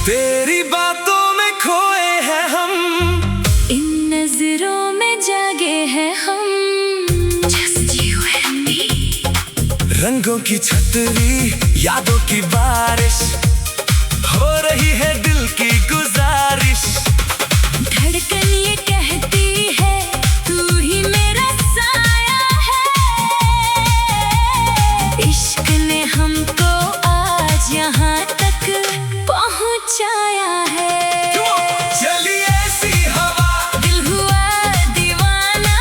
तेरी बातों में खोए हैं हम, इन नजरों में जागे हैं हम। Just you and me। रंगों की छतरी, यादों की बारिश, हो रही है दिल की गुजारिश। धड़कन ये कहती है तू ही मेरा साया है। इश्क ने हमको आज यहाँ तक पहुँचाया है। चली ऐसी हवा, दिल हुआ दीवाना,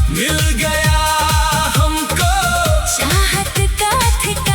मिल गया हमको चाहत का ठिकाना।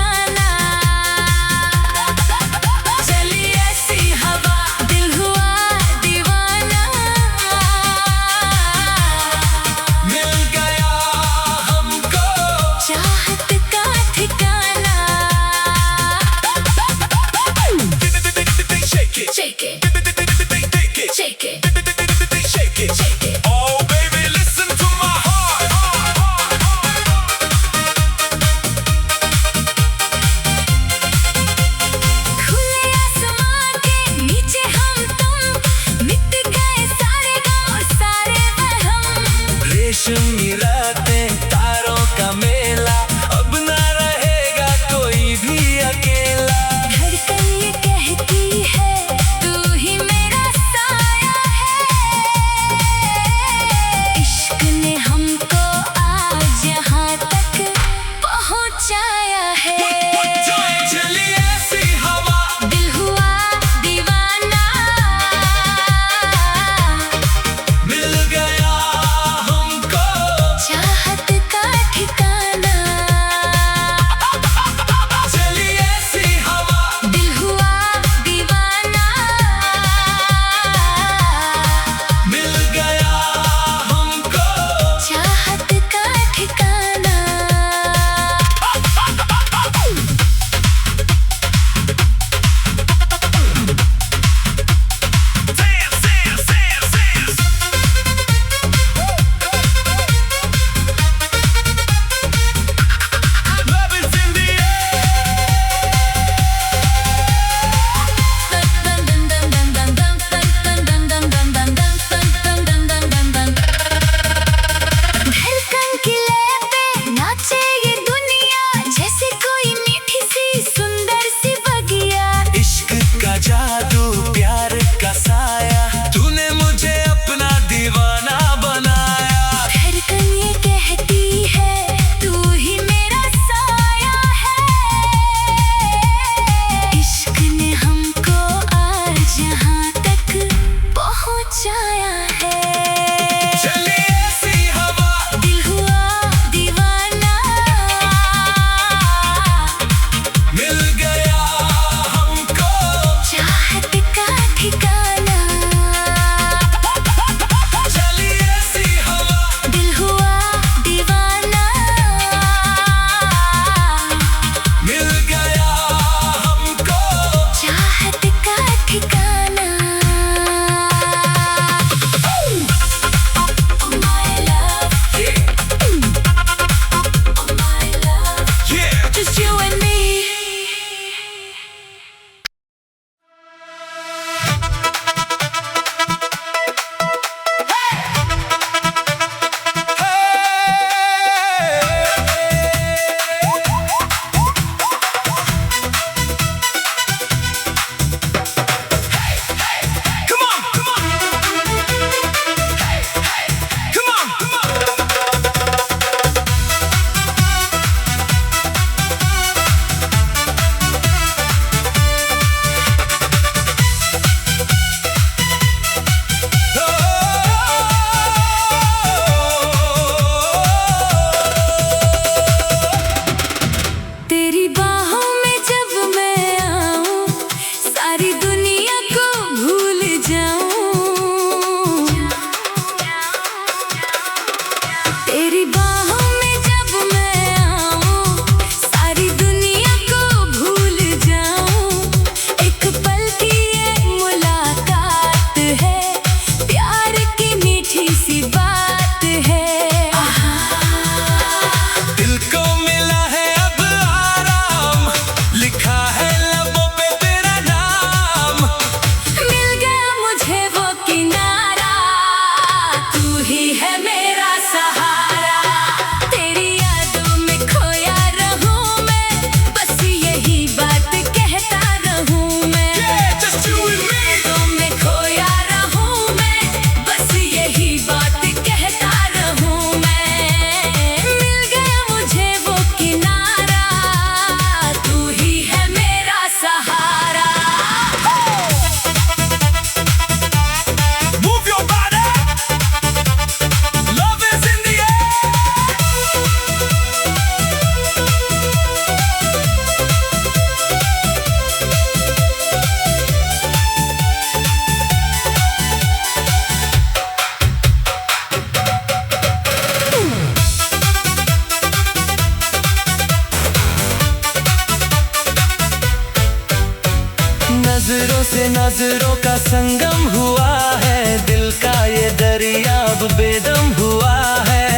नजरों से नजरों का संगम हुआ है, दिल का ये दरिया अब बेदम हुआ है।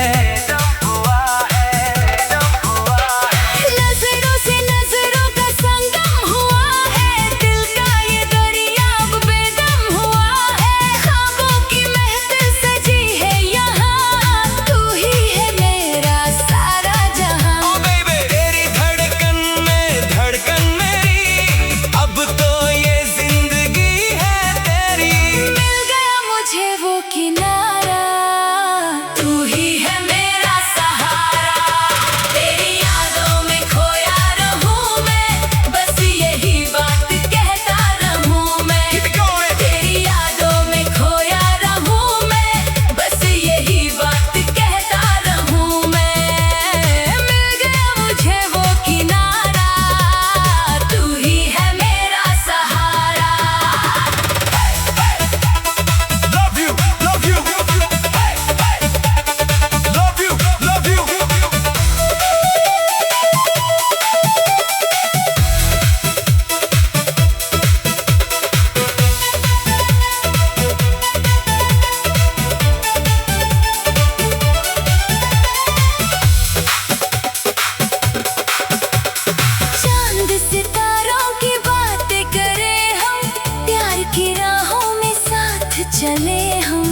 नजरों से नजरों का संगम हुआ है, दिल का ये दरिया अब बेदम हुआ है। ख्वाबों की महफिल सजी है यहाँ, तू ही है मेरा सारा जहां। ओ बेबी तेरी धड़कन में धड़कन मेरी, अब तो ये जिंदगी है तेरी। मिल गया मुझे वो किनारा, तू ही है मेरा सहारा। तेरी यादों में खोया रहूं मैं, बस यही बात कहता रहूं मैं। तेरी यादों में खोया रहूं मैं, बस यही बात कहता रहूं मैं। मिल गया मुझे वो किनारा, तू ही है मेरा सहारा। Love you, love you, love you, love you. चांद सितारों की बातें करें हम, प्यार की राहों में साथ चले हम।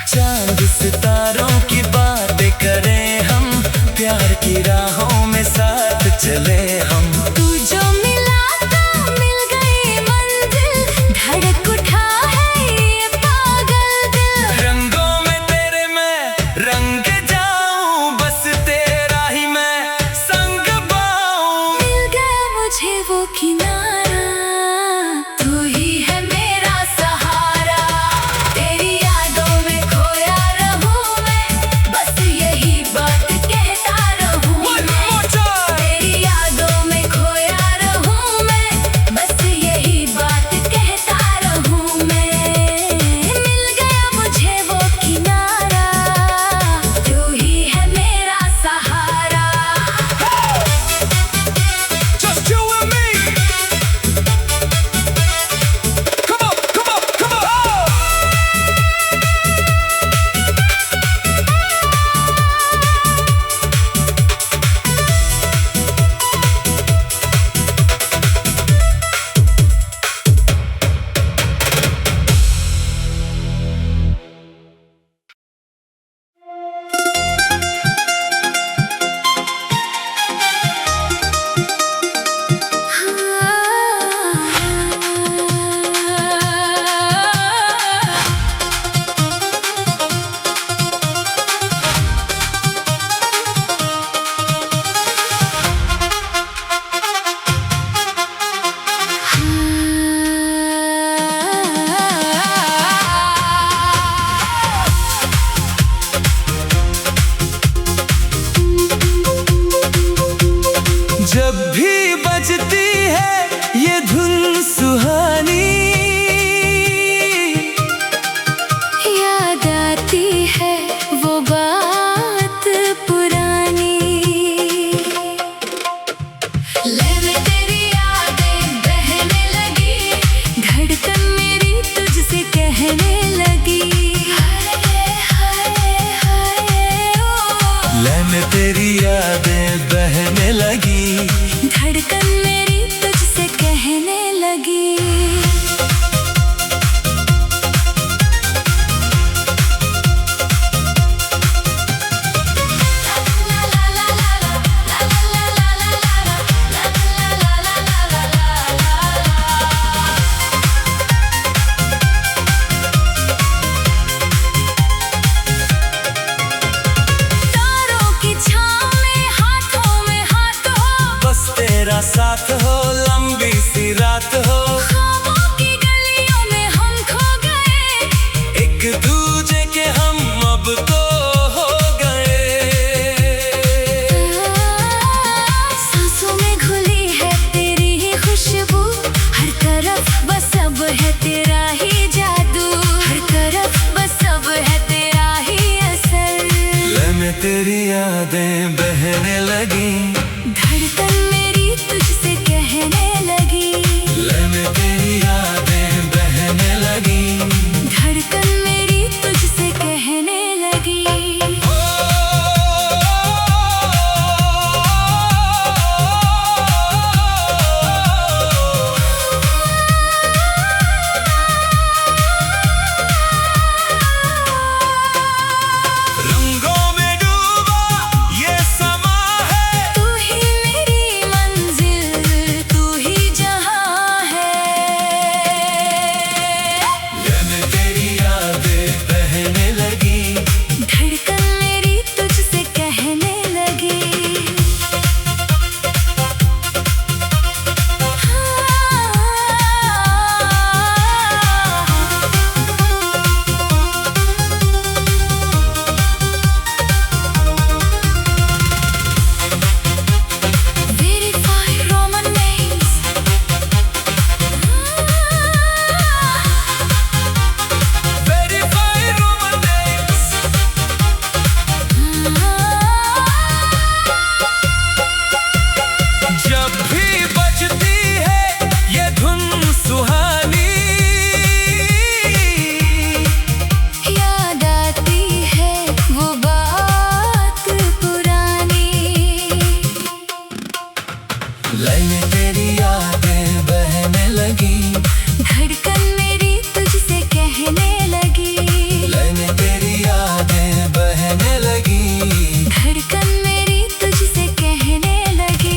चांद सितारों की बातें करें हम, प्यार की राहों में साथ चले हम। तू जो मिला तो मिल गई मंजिल, धड़क उठा है ये पागल दिल। रंगों में तेरे मैं रंग जाऊं, बस तेरा ही मैं संग पाऊं। मिल गया मुझे वो किनारा, तू ही है मेरा सहारा। तेरी यादों में खोया रहूं मैं, बस यही बात कहता रहूं One मैं। more time. तेरी यादों में खोया रहूं मैं, बस यही बात कहता रहूं मैं। मिल गया मुझे वो किनारा, तू ही है मेरा सहारा। Just you and me. Come on, come on, come on. जब भी बजती है ये धुन सुहानी, याद आती है वो बात पुरानी। लहरें तेरी यादें बहने लगी, धड़कन मेरी तुझसे कहने लगी। हाय हाय हाय ओ, लैन तेरी यादें बहने लगी। धड़कन मेरी तुझसे कहने लगी। तारों की छाँव में हाथों लाइनें तेरी यादें बहने लगी, धड़कन मेरी तुझसे कहने लगी। लाइनें तेरी यादें बहने लगी, धड़कन मेरी तुझसे कहने लगी।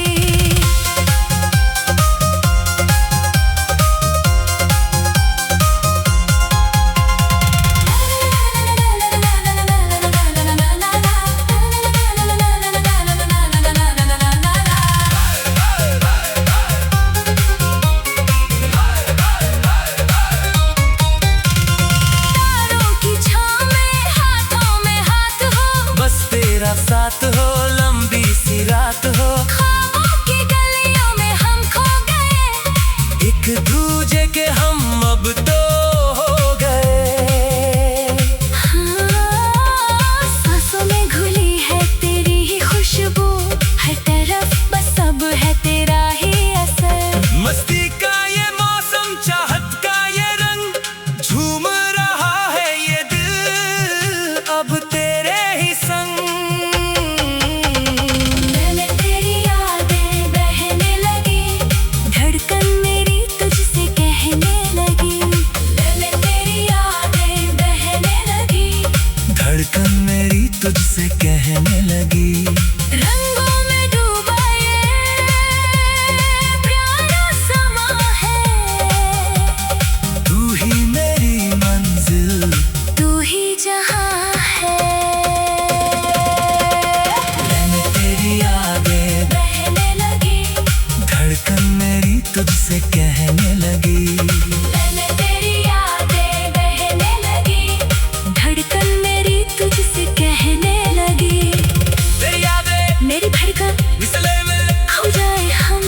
साथ हो लंबी सी रात हो, ख्वाबों की गलियों में हम खो गए, एक दूजे के हम अब तो हो गए। हाँ, सांसों में घुली है तेरी ही खुशबू, हर तरफ बस अब है तेरा ही असर। मस्ती का ये मौसम, चाहत का ये रंग, झूम रहा है ये दिल अब तेरे ही संग। धड़कन मेरी तुझसे कहने लगी, रंगों में डूबा ये प्यारा समा है, तू ही मेरी मंजिल, तू ही जहां है। मैंने तेरी यादें बहने लगी, धड़कन मेरी तुझसे कहने लगी। मैंने तेरी यादें बहने लगी, धड़कन मेरी तुझसे कहने लगी। तेरी यादें मेरी धड़कन मिसले में खो जाए हम।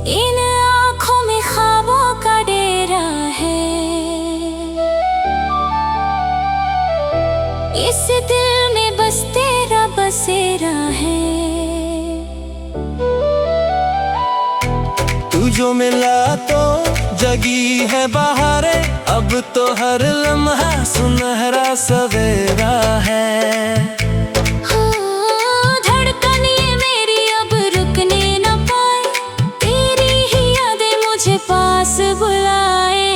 इन आँखों में ख्वाबों का डेरा है, इस दिल में बस तेरा बसेरा है। तू जो मिला तो जगी है बहारें, अब तो हर लम्हा सुनहरा सवेरा है। धड़कन ये मेरी अब रुकने न पाए, तेरी ही यादें मुझे पास बुलाए।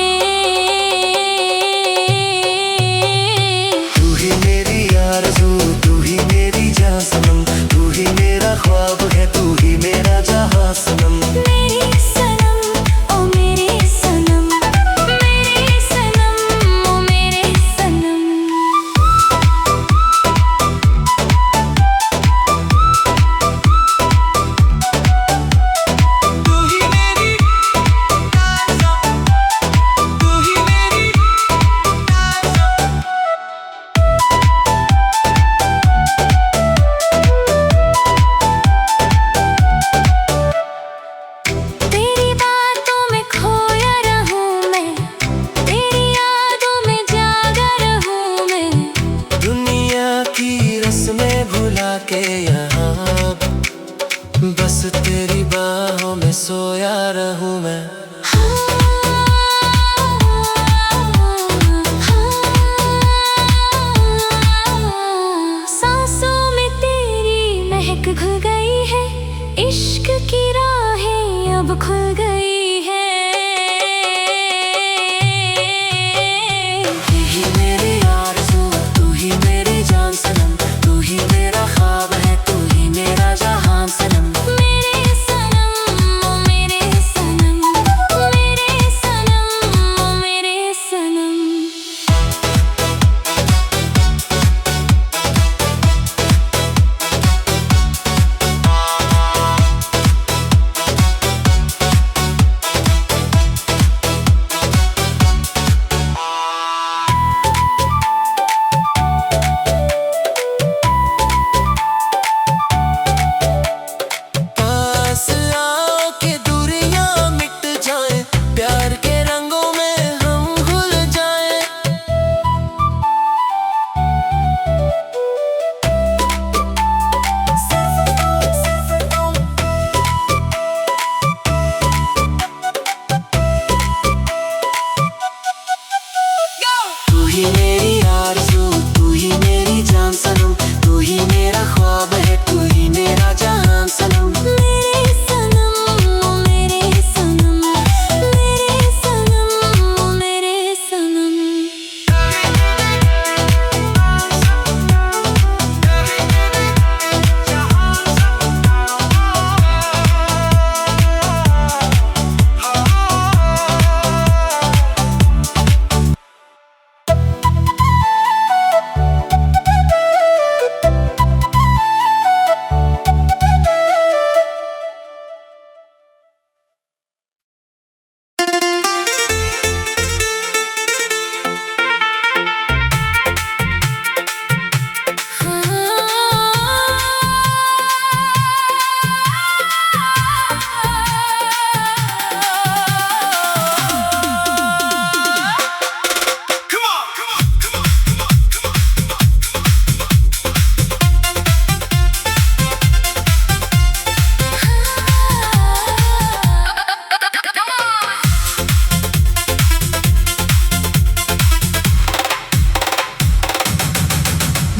तू ही मेरी आरज़ू, तू ही मेरी जान सनम, तू ही मेरा ख्वाब है, तू ही मेरा जहां सनम। मेरी सनम ओ मेरे सनम, मेरे सनम ओ मेरे सनम। तू ही मेरी आरज़ू, तू ही मेरी आरज़ू। तेरी बातों में खोया रहूं मैं, तेरी यादों में जागा रहूं मैं। दुनिया की रस्में भुला के यहाँ बस तेरी बाहों में सोया रहूं मैं। सांसों में तेरी महक घुल गई है, इश्क की राहें अब खुल गई है। तू ही मेरी आरज़ू, तू ही मेरी जान सनम, तू ही मेरा ख्वाब है, तू ही मेरा जहां सनम। मेरे सनम ओ मेरे सनम।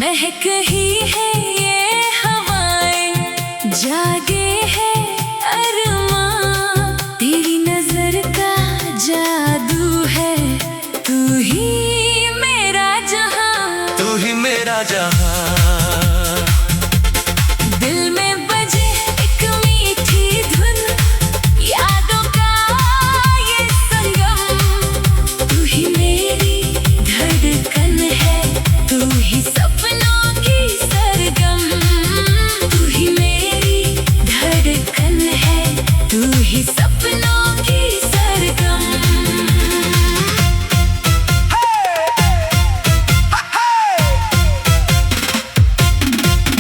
महक ही है ये हवाएं, जागे है अरमां, तेरी नजर का जादू है, तू ही मेरा जहां, तू ही मेरा जहां। दिल में बजे एक मीठी धुन, यादों का ये संगम, तू ही मेरी धड़कन है, तू ही सपनों की सरगम, तू ही मेरी धड़कन है, तू ही सपनों की सरगम।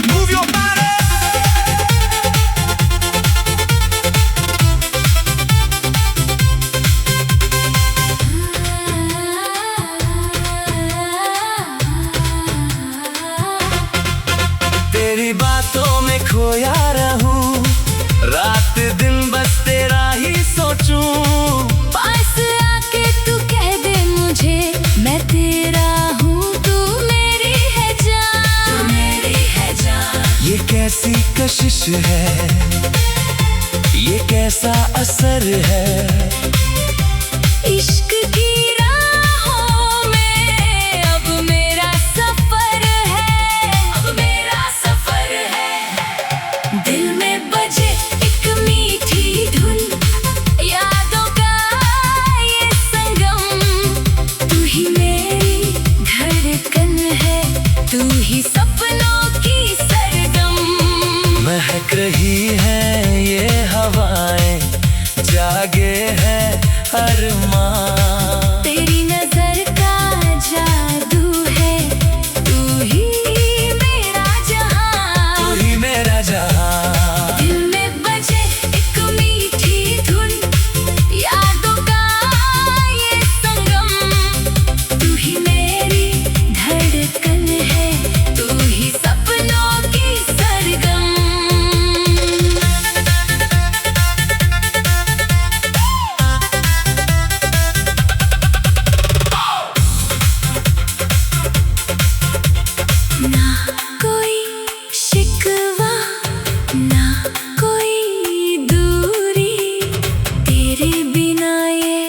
Move your body. तेरी बातों में खोया रहूं, रात दिन बस तेरा ही सोचूं। पास आके तू कह दे मुझे, मैं तेरा हूँ, तू मेरी है जान, तू मेरी है जान। ये कैसी कशिश है, ये कैसा असर है, इश्क की राहों में अब मेरा सफर है, अब मेरा सफर है। दिल में बजे एक मीठी धुन, यादों का ये संगम, तू ही मेरी धड़कन है, तू ही सपनों की सरगम। महक रही है ये हवाएं, जागे है अरमां, तेरी नजर का जादू है, तू ही मेरा जहां, तू ही मेरा जहां। दिल में बजे एक मीठी धुन, यादों का ये संगम, तू ही मेरी धड़कन है, तू ही सपनों की सरगम। ना कोई शिकवा, ना कोई दूरी, तेरे बिना ये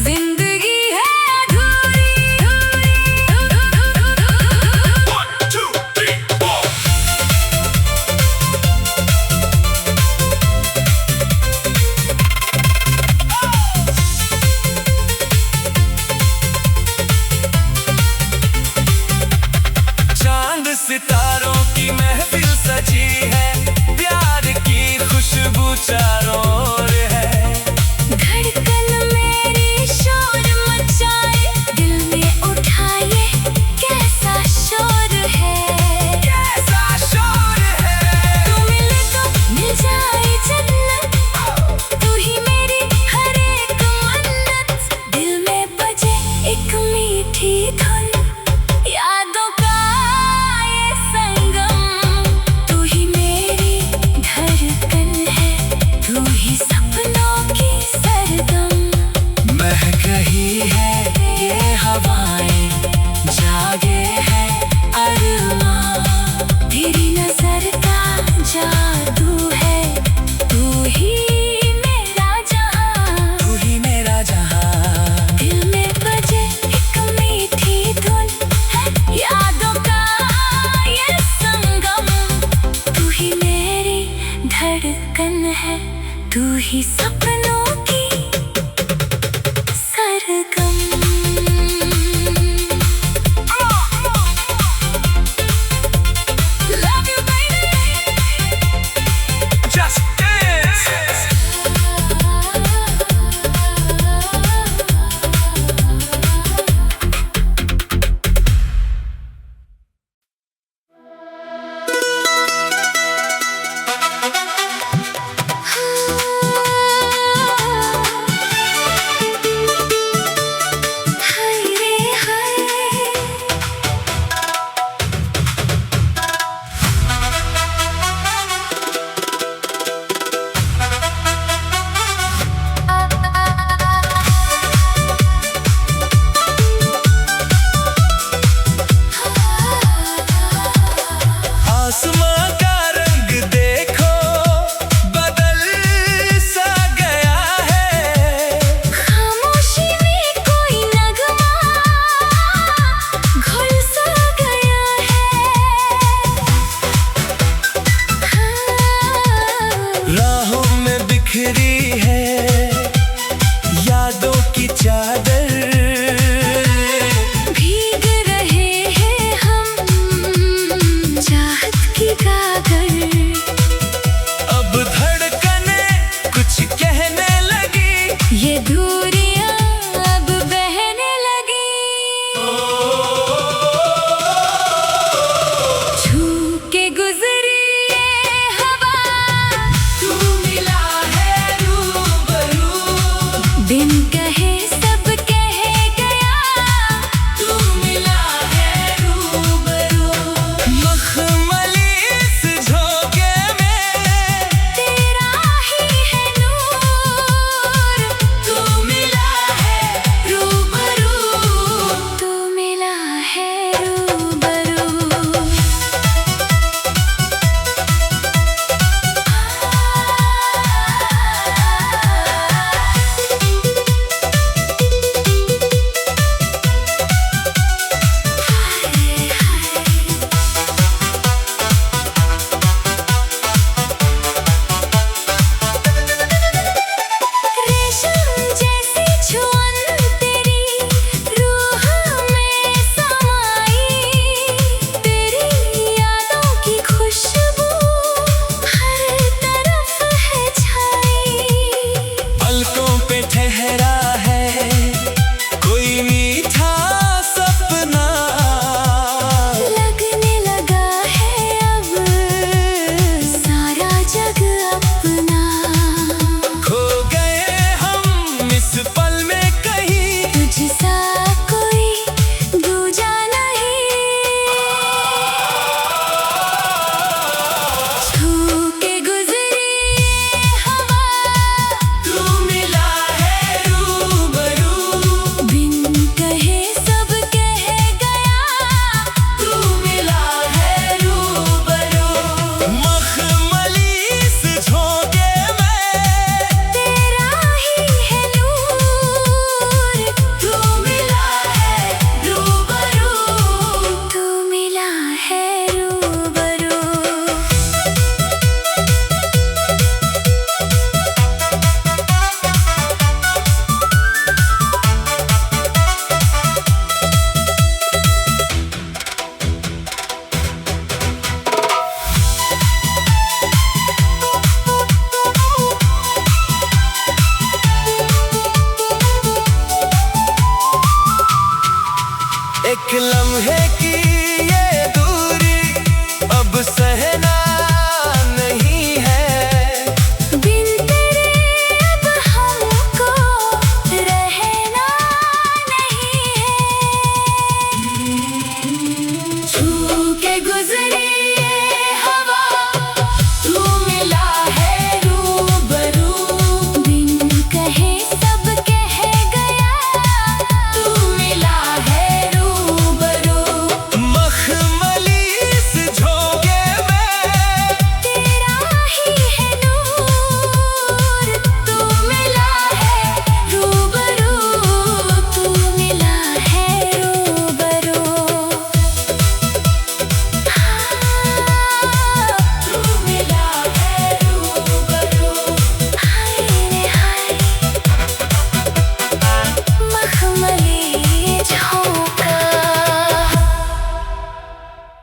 जिंदगी है अधूरी। चांद सितारों की महफिल सजी है, प्यार की खुशबू चारों ओर है। धड़कन मेरी शोर मचाए, दिल में उठाए कैसा शोर है, कैसा शोर है। तू मिले तो मिल जाए जन्नत, तू ही मेरी हर एक मन्नत। दिल में बजे एक मीठी धुन, यादों का ये संगम, तू ही मेरी धड़कन है, तू ही सपनों की सरगम। महक रही है ये हवाएं, जागे है अरमां, तेरी नजर का जादू है, तू ही मेरा जहां, तू ही मेरा जहां। दिल में बजे एक मीठी धुन, यादों का ये संगम, तू ही मेरी धड़कन है, तू ही